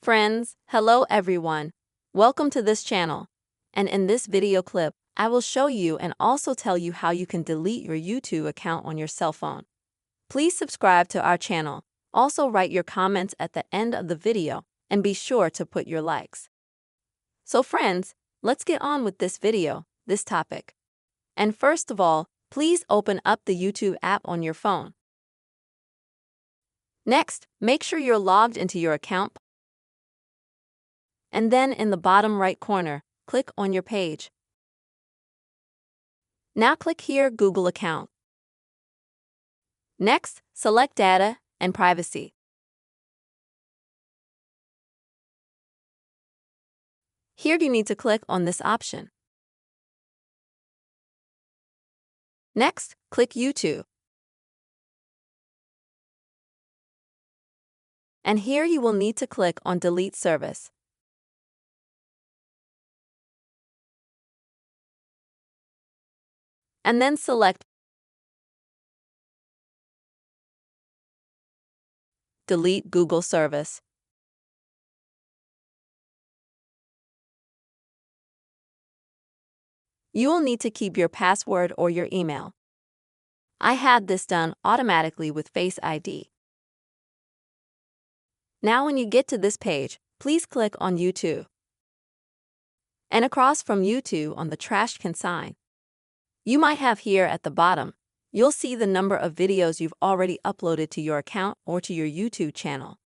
Friends, hello everyone. Welcome to this channel. And in this video clip, I will show you and also tell you how you can delete your YouTube account on your cell phone. Please subscribe to our channel. Also write your comments at the end of the video and be sure to put your likes. So friends, let's get on with this video, this topic. And first of all, please open up the YouTube app on your phone. Next, make sure you're logged into your account. And then in the bottom right corner, click on your page. Now click here Google account. Next, select Data and Privacy. Here you need to click on this option. Next, click YouTube. And here you will need to click on Delete Service. And then select Delete Google Service. You will need to keep your password or your email. I had this done automatically with Face ID. Now when you get to this page, please click on YouTube. And across from YouTube on the trash can sign, you might have here at the bottom, you'll see the number of videos you've already uploaded to your account or to your YouTube channel.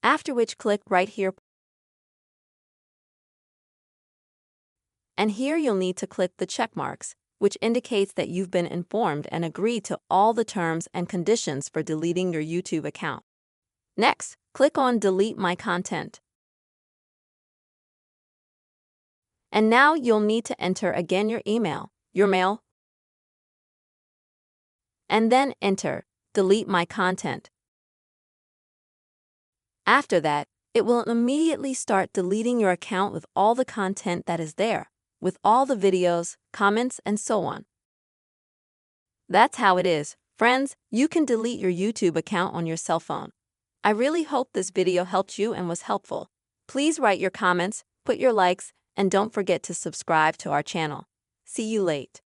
After which, click right here. And here you'll need to click the check marks, which indicates that you've been informed and agreed to all the terms and conditions for deleting your YouTube account. Next, click on Delete My Content. And now you'll need to enter again your email, your mail, and then enter Delete My Content. After that, it will immediately start deleting your account with all the content that is there, with all the videos, comments, and so on. That's how it is. Friends, you can delete your YouTube account on your cell phone. I really hope this video helped you and was helpful. Please write your comments, put your likes, and don't forget to subscribe to our channel. See you later.